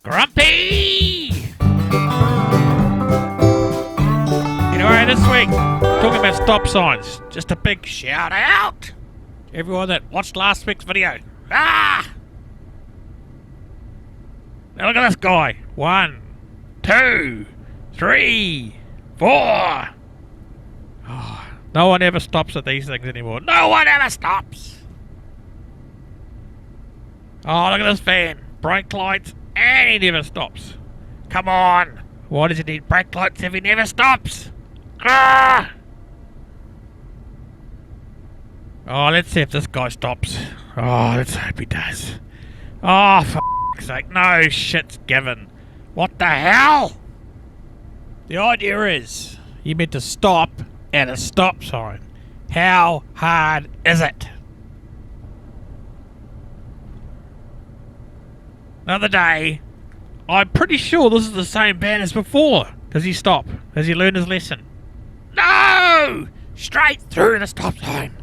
Grumpy! Anyway, this week, talking about stop signs. Just a big shout out to everyone that watched last week's video. Now look at this guy. 1, 2, 3, 4. Oh, no one ever stops at these things anymore. No one ever stops. Oh, look at this van. Brake lights, and he never stops. Come on. Why does he need brake lights if he never stops? Ah! Oh, let's see if this guy stops. Oh, let's hope he does. Oh, for f***'s sake. No shit's given. What the hell? The idea is, you meant to stop at a stop sign. How hard is it? Another day, I'm pretty sure this is the same van as before. Does he stop? Has he learned his lesson? No! Straight through the stop sign.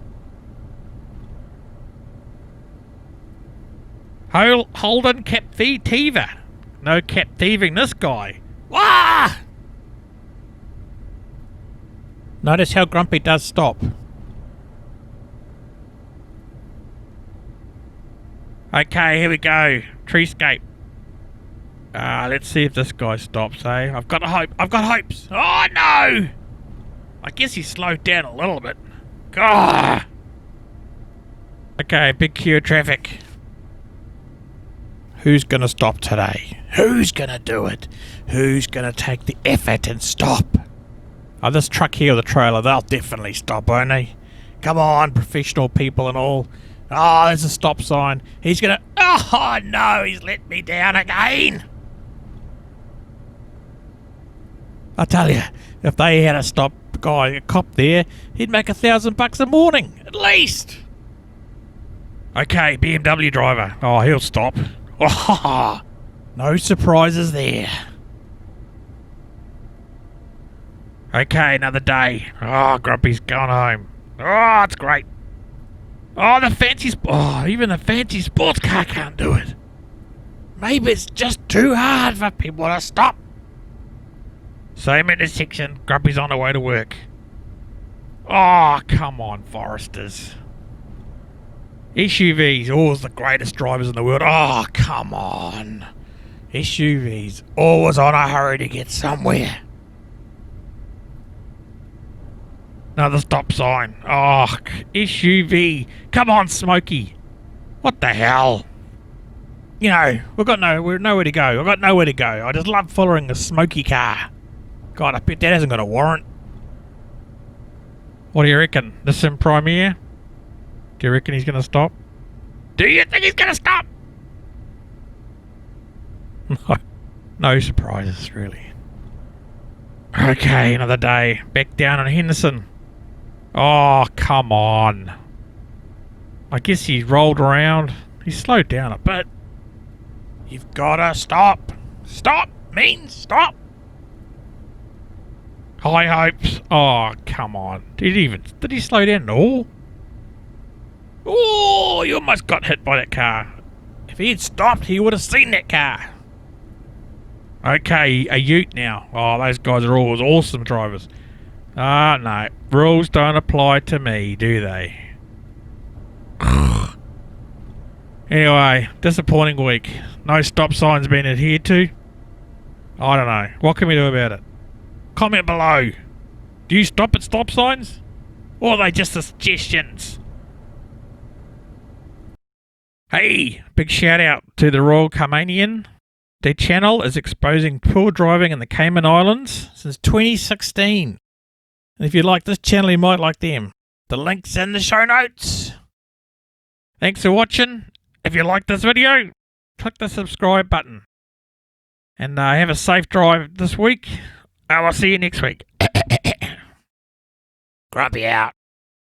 Holden kept thiever. No kept thieving this guy. Wah! Notice how Grumpy does stop. Okay, here we go. Treescape. Let's see if this guy stops, eh? I've got hope. I've got hopes. Oh, no! I guess he slowed down a little bit. God. Okay, big queue of traffic. Who's gonna stop today? Who's gonna do it? Who's gonna take the effort and stop? Oh, this truck here with the trailer, they'll definitely stop, won't they? Come on, professional people and all. Oh, there's a stop sign. He's gonna... Oh, no, he's let me down again. I tell you, if they had a cop there, he'd make $1,000 a morning, at least. Okay, BMW driver. Oh, he'll stop. Oh, no surprises there. Okay, another day. Oh, Grumpy's gone home. Oh, it's great. Oh, even the fancy sports car can't do it. Maybe it's just too hard for people to stop. Same intersection, Grumpy's on the way to work. Oh, come on, Foresters. SUVs, always the greatest drivers in the world. Oh, come on. SUVs, always on a hurry to get somewhere. Another stop sign. Oh, SUV. Come on, Smokey. What the hell? You know, we're nowhere to go. I've got nowhere to go. I just love following a Smokey car. God, I bet that hasn't got a warrant. What do you reckon? This in Premiere? Do you reckon he's going to stop? Do you think he's going to stop? No surprises, really. Okay, another day. Back down in Henderson. Oh, come on. I guess he rolled around. He slowed down a bit. You've got to stop. Stop means stop. High hopes. Oh, come on. Did he slow down at all? Oh, you almost got hit by that car. If he had stopped, he would have seen that car. Okay, a ute now. Oh, those guys are always awesome drivers. Ah, no. Rules don't apply to me, do they? Anyway, disappointing week. No stop signs being adhered to. I don't know. What can we do about it? Comment below. Do you stop at stop signs? Or are they just suggestions? Hey, big shout out to the Royal Caymanian. Their channel is exposing poor driving in the Cayman Islands since 2016. And if you like this channel, you might like them. The link's in the show notes. Thanks for watching. If you like this video, click the subscribe button. And have a safe drive this week. I will see you next week. Grumpy out.